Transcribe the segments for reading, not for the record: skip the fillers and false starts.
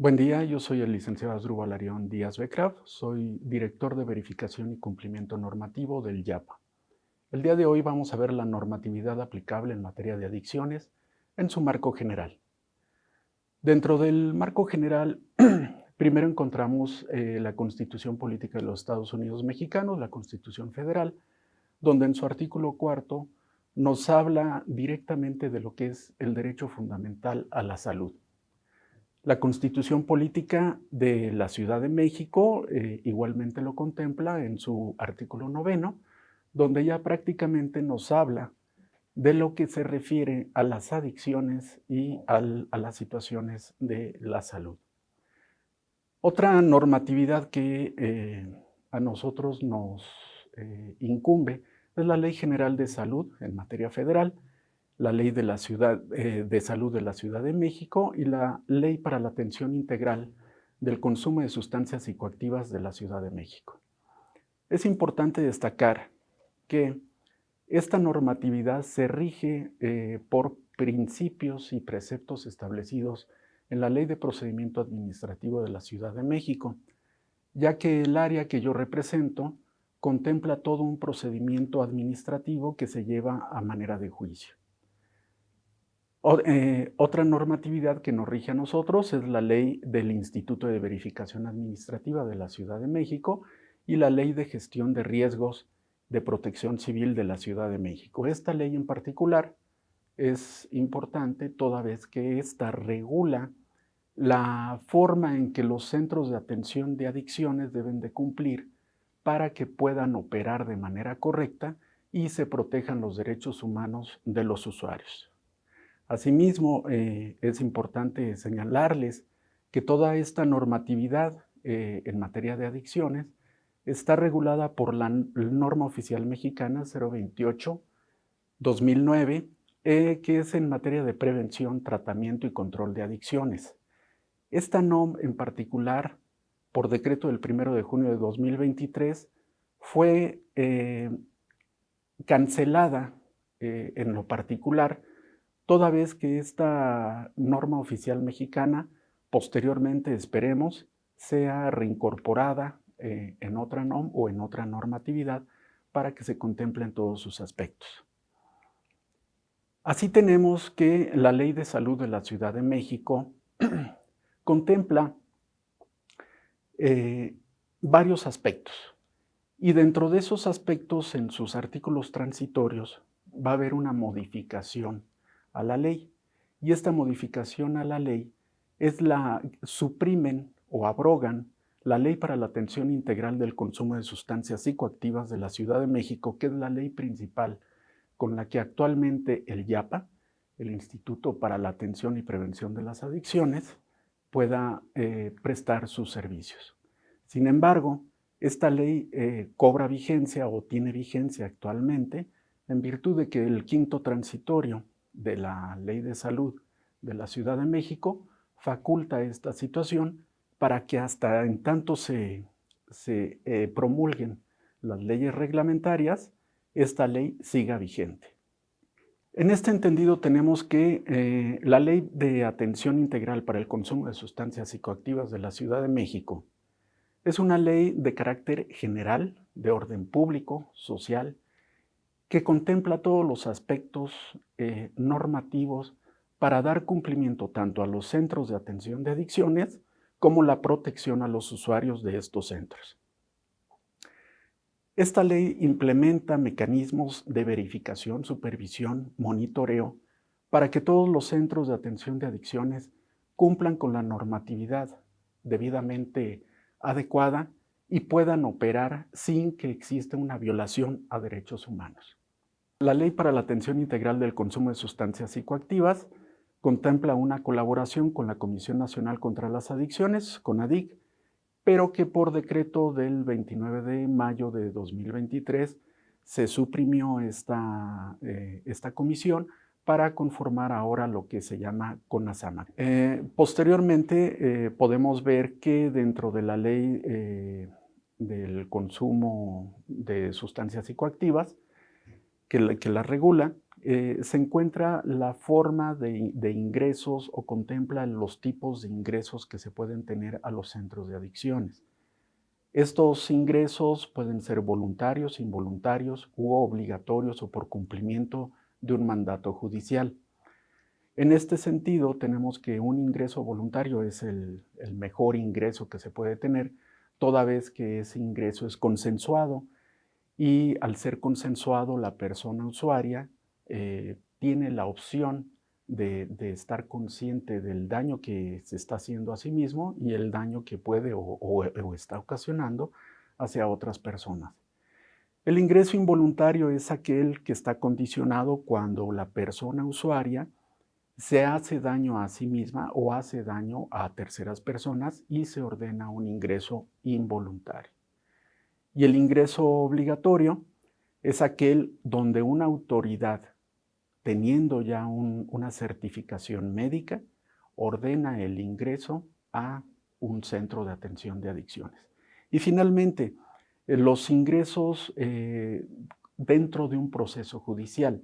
Buen día, yo soy el licenciado Asdrúbal Arión Díaz Becraft, soy director de verificación y cumplimiento normativo del YAPA. El día de hoy vamos a ver la normatividad aplicable en materia de adicciones en su marco general. Dentro del marco general, primero encontramos la Constitución Política de los Estados Unidos Mexicanos, la Constitución Federal, donde en su artículo cuarto nos habla directamente de lo que es el derecho fundamental a la salud. La Constitución Política de la Ciudad de México igualmente lo contempla en su artículo noveno, donde ya prácticamente nos habla de lo que se refiere a las adicciones y a las situaciones de la salud. Otra normatividad que a nosotros nos incumbe es la Ley General de Salud en materia federal, la Ley de la Ciudad de Salud de la Ciudad de México y la Ley para la Atención Integral del Consumo de Sustancias Psicoactivas de la Ciudad de México. Es importante destacar que esta normatividad se rige por principios y preceptos establecidos en la Ley de Procedimiento Administrativo de la Ciudad de México, ya que el área que yo represento contempla todo un procedimiento administrativo que se lleva a manera de juicio. Otra normatividad que nos rige a nosotros es la ley del Instituto de Verificación Administrativa de la Ciudad de México y la ley de gestión de riesgos de protección civil de la Ciudad de México. Esta ley en particular es importante toda vez que esta regula la forma en que los centros de atención de adicciones deben de cumplir para que puedan operar de manera correcta y se protejan los derechos humanos de los usuarios. Asimismo, es importante señalarles que toda esta normatividad en materia de adicciones está regulada por la norma oficial mexicana 028-2009, que es en materia de prevención, tratamiento y control de adicciones. Esta NOM en particular, por decreto del 1 de junio de 2023, fue cancelada en lo particular, toda vez que esta norma oficial mexicana posteriormente, esperemos, sea reincorporada en otra NOM o en otra normatividad para que se contemplen todos sus aspectos. Así tenemos que la Ley de Salud de la Ciudad de México contempla varios aspectos y dentro de esos aspectos, en sus artículos transitorios, va a haber una modificación a la ley. Y esta modificación a la ley es suprimen o abrogan la Ley para la Atención Integral del Consumo de Sustancias Psicoactivas de la Ciudad de México, que es la ley principal con la que actualmente el YAPA, el Instituto para la Atención y Prevención de las Adicciones, pueda prestar sus servicios. Sin embargo, esta ley cobra vigencia o tiene vigencia actualmente en virtud de que el quinto transitorio de la Ley de Salud de la Ciudad de México faculta esta situación para que hasta en tanto se promulguen las leyes reglamentarias, esta ley siga vigente. En este entendido tenemos que la Ley de Atención Integral para el Consumo de Sustancias Psicoactivas de la Ciudad de México es una ley de carácter general, de orden público, social, que contempla todos los aspectos normativos para dar cumplimiento tanto a los centros de atención de adicciones como la protección a los usuarios de estos centros. Esta ley implementa mecanismos de verificación, supervisión, monitoreo para que todos los centros de atención de adicciones cumplan con la normatividad debidamente adecuada y puedan operar sin que exista una violación a derechos humanos. La Ley para la Atención Integral del Consumo de Sustancias Psicoactivas contempla una colaboración con la Comisión Nacional contra las Adicciones, CONADIC, pero que por decreto del 29 de mayo de 2023 se suprimió esta comisión para conformar ahora lo que se llama CONASAMA. Posteriormente podemos ver que dentro de la ley del consumo de sustancias psicoactivas, que la regula, se encuentra la forma de ingresos o contempla los tipos de ingresos que se pueden tener a los centros de adicciones. Estos ingresos pueden ser voluntarios, involuntarios u obligatorios o por cumplimiento de un mandato judicial. En este sentido, tenemos que un ingreso voluntario es el mejor ingreso que se puede tener, toda vez que ese ingreso es consensuado y al ser consensuado, la persona usuaria tiene la opción de estar consciente del daño que se está haciendo a sí mismo y el daño que puede o está ocasionando hacia otras personas. El ingreso involuntario es aquel que está condicionado cuando la persona usuaria se hace daño a sí misma o hace daño a terceras personas y se ordena un ingreso involuntario. Y el ingreso obligatorio es aquel donde una autoridad, teniendo ya una certificación médica, ordena el ingreso a un centro de atención de adicciones. Y finalmente, los ingresos dentro de un proceso judicial.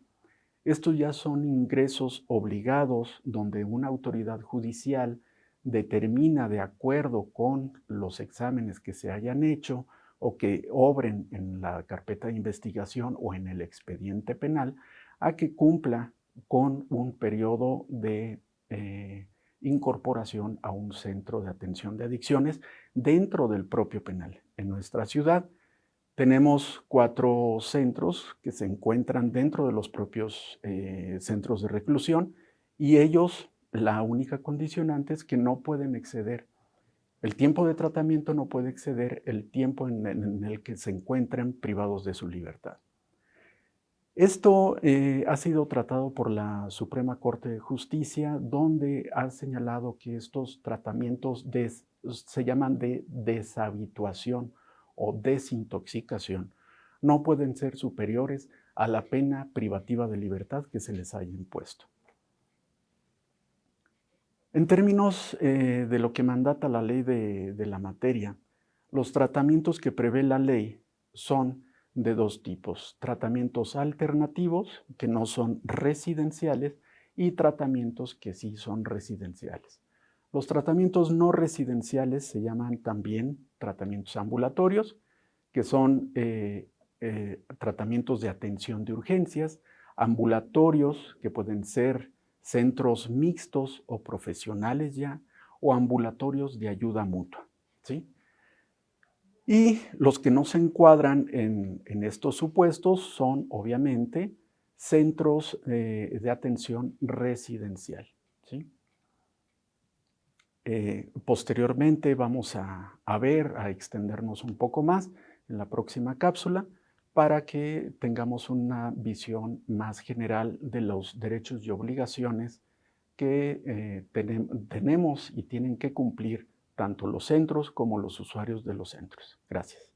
Estos ya son ingresos obligados donde una autoridad judicial determina de acuerdo con los exámenes que se hayan hecho o que obren en la carpeta de investigación o en el expediente penal a que cumpla con un periodo de incorporación a un centro de atención de adicciones dentro del propio penal. En nuestra ciudad tenemos 4 centros que se encuentran dentro de los propios centros de reclusión y ellos, la única condicionante es que no pueden exceder. El tiempo de tratamiento no puede exceder el tiempo en el que se encuentran privados de su libertad. Esto ha sido tratado por la Suprema Corte de Justicia, donde ha señalado que estos tratamientos se llaman de deshabituación o desintoxicación. No pueden ser superiores a la pena privativa de libertad que se les haya impuesto. En términos de lo que mandata la ley de la materia, los tratamientos que prevé la ley son de 2 tipos: tratamientos alternativos, que no son residenciales, y tratamientos que sí son residenciales. Los tratamientos no residenciales se llaman también tratamientos ambulatorios, que son tratamientos de atención de urgencias, ambulatorios, que pueden ser centros mixtos o profesionales ya, o ambulatorios de ayuda mutua, ¿sí? Y los que no se encuadran en estos supuestos son, obviamente, centros de atención residencial, ¿sí? Posteriormente vamos a extendernos un poco más en la próxima cápsula para que tengamos una visión más general de los derechos y obligaciones que tenemos y tienen que cumplir tanto los centros como los usuarios de los centros. Gracias.